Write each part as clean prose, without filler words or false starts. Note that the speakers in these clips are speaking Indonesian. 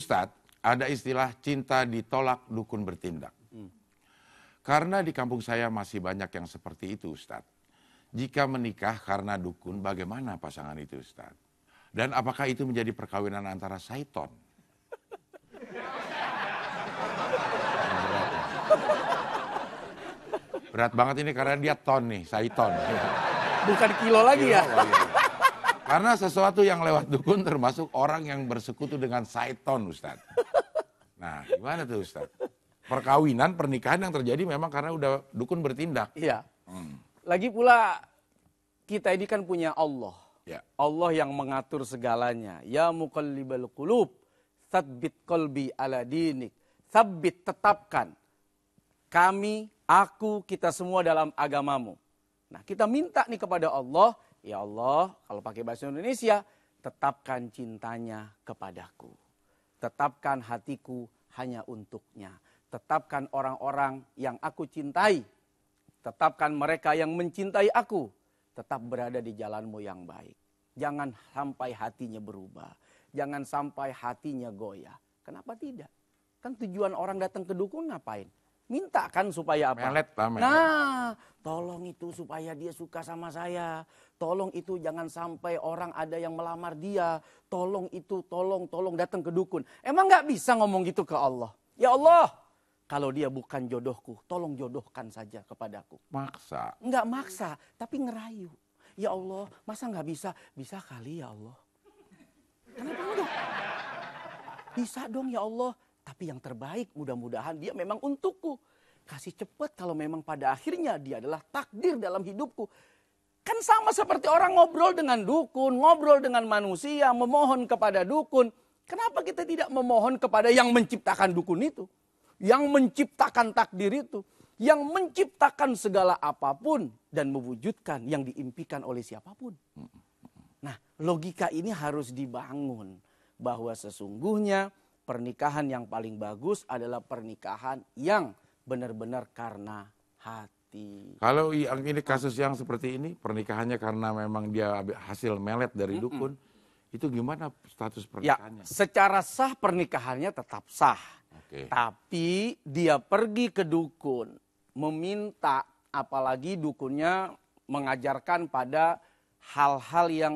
Ustadz, ada istilah cinta ditolak, dukun bertindak. Karena di kampung saya masih banyak yang seperti itu, Ustadz. Jika menikah karena dukun, bagaimana pasangan itu, Ustadz? Dan apakah itu menjadi perkawinan antara syaiton? Berat banget ini karena dia ton nih, syaiton. Bukan kilo lagi ya? Karena sesuatu yang lewat dukun termasuk orang yang bersekutu dengan syaiton, Ustadz. Nah, gimana tuh, Ustadz? Perkawinan, pernikahan yang terjadi memang karena udah dukun bertindak. Iya. Lagi pula kita ini kan punya Allah. Ya. Allah yang mengatur segalanya. Ya muqallibal qulub, tsabbit qalbi ala dinik. Tsabbit, tetapkan kami, aku, kita semua dalam agamamu. Nah, kita minta nih kepada Allah, ya Allah, kalau pakai bahasa Indonesia, tetapkan cintanya kepadaku. Tetapkan hatiku hanya untuknya. Tetapkan orang-orang yang aku cintai. Tetapkan mereka yang mencintai aku. Tetap berada di jalanmu yang baik. Jangan sampai hatinya berubah. Jangan sampai hatinya goyah. Kenapa tidak? Kan tujuan orang datang ke dukun ngapain? Minta kan supaya apa? Melet, Pak. Nah, tolong itu supaya dia suka sama saya. Tolong itu jangan sampai orang ada yang melamar dia. Tolong itu, tolong datang ke dukun. Emang nggak bisa ngomong gitu ke Allah? Ya Allah, kalau dia bukan jodohku, tolong jodohkan saja kepadaku. Maksa. Nggak maksa, tapi ngerayu. Ya Allah, masa nggak bisa? Bisa kali ya Allah. Kenapa enggak? Bisa dong ya Allah. Tapi yang terbaik mudah-mudahan dia memang untukku. Kasih cepat kalau memang pada akhirnya dia adalah takdir dalam hidupku. Kan sama seperti orang ngobrol dengan dukun, ngobrol dengan manusia, memohon kepada dukun. Kenapa kita tidak memohon kepada yang menciptakan dukun itu? Yang menciptakan takdir itu. Yang menciptakan segala apapun dan mewujudkan yang diimpikan oleh siapapun. Nah, logika ini harus dibangun. Bahwa sesungguhnya pernikahan yang paling bagus adalah pernikahan yang benar-benar karena hati. Kalau yang ini kasus yang seperti ini, pernikahannya karena memang dia hasil melet dari dukun, itu gimana status pernikahannya? Ya, secara sah pernikahannya tetap sah. Oke. Tapi dia pergi ke dukun, meminta, apalagi dukunnya mengajarkan pada hal-hal yang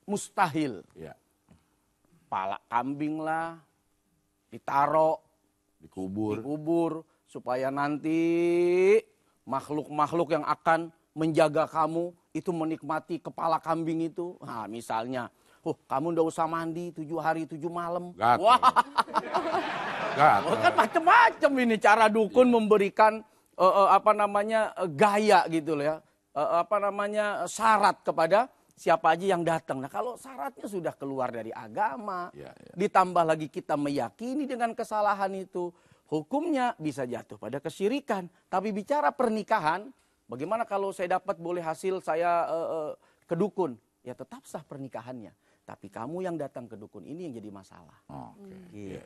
mustahil. Ya. Pala kambing lah, ditaruh, dikubur, supaya nanti makhluk-makhluk yang akan menjaga kamu itu menikmati kepala kambing itu. Nah, misalnya, kamu ndak usah mandi 7 hari 7 malam. Gatel. Wah, Gatel. kan macam-macam ini cara dukun memberikan gaya gitu loh ya, syarat kepada siapa aja yang datang. Nah, kalau syaratnya sudah keluar dari agama, ditambah lagi kita meyakini dengan kesalahan itu, hukumnya bisa jatuh pada kesyirikan. Tapi bicara pernikahan, bagaimana kalau saya dapat boleh hasil saya ke dukun? Ya tetap sah pernikahannya. Tapi kamu yang datang ke dukun ini yang jadi masalah. Oke. Gitu.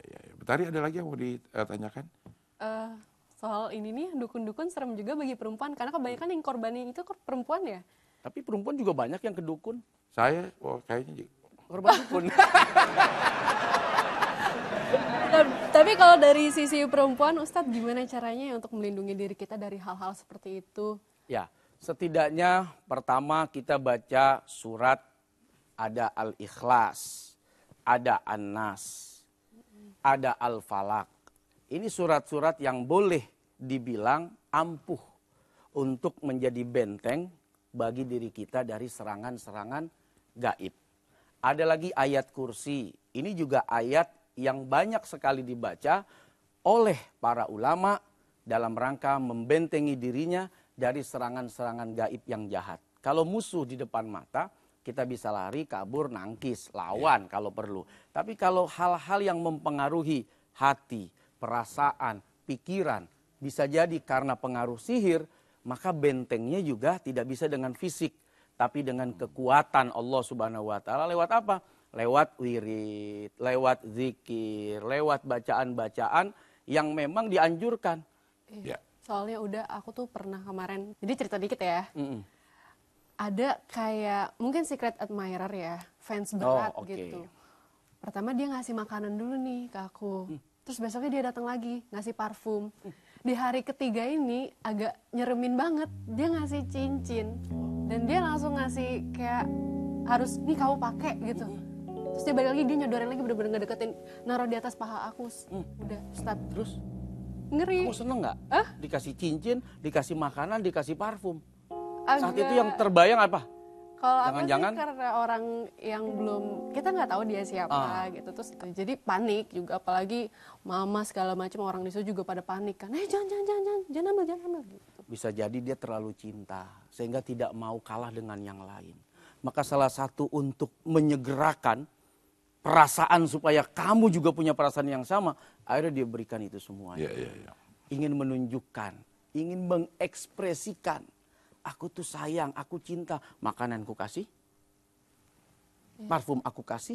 Ya. Tadi ada lagi yang mau ditanyakan? Soal ini nih, dukun-dukun serem juga bagi perempuan. Karena kebanyakan yang korbanin itu perempuan ya. Tapi perempuan juga banyak yang ke dukun. Saya, kayaknya Korban dukun. Tapi kalau dari sisi perempuan, Ustadz gimana caranya untuk melindungi diri kita dari hal-hal seperti itu? Ya, setidaknya pertama kita baca surat, ada Al-Ikhlas, ada An-Nas, ada Al-Falaq. Ini surat-surat yang boleh dibilang ampuh untuk menjadi benteng bagi diri kita dari serangan-serangan gaib. Ada lagi ayat kursi. Ini juga ayat yang banyak sekali dibaca oleh para ulama dalam rangka membentengi dirinya dari serangan-serangan gaib yang jahat. Kalau musuh di depan mata, kita bisa lari, kabur, nangkis, lawan kalau perlu. Tapi kalau hal-hal yang mempengaruhi hati, perasaan, pikiran, bisa jadi karena pengaruh sihir, maka bentengnya juga tidak bisa dengan fisik, tapi dengan kekuatan Allah Subhanahu wa taala lewat apa? Lewat wirid, lewat zikir, lewat bacaan-bacaan yang memang dianjurkan. Ya. Soalnya aku tuh pernah kemarin, jadi cerita dikit ya. Ada kayak mungkin secret admirer ya, fans berat gitu. Pertama dia ngasih makanan dulu nih ke aku. Terus besoknya dia datang lagi ngasih parfum. Di hari ketiga ini agak nyeremin banget. Dia ngasih cincin. Dan dia langsung ngasih kayak harus nih kamu pakai gitu. Terus dia balik lagi dia nyodorin lagi bener-bener ngedeketin, naruh di atas paha aku. Udah, stop. Terus Ngeri. kamu seneng nggak? Dikasih cincin, dikasih makanan, dikasih parfum. Saat Agak- itu yang terbayang apa? Kalau aku sih Jangan-jangan- karena orang yang belum, kita nggak tahu dia siapa gitu, terus jadi panik juga, apalagi mama segala macam orang di situ juga pada panik kan, jangan ambil gitu. Bisa jadi dia terlalu cinta sehingga tidak mau kalah dengan yang lain. Maka salah satu untuk menyegerakan perasaan supaya kamu juga punya perasaan yang sama, akhirnya dia berikan itu semuanya. Iya. Ingin menunjukkan, ingin mengekspresikan, aku tuh sayang, aku cinta, makanan ku kasih, parfum aku kasih,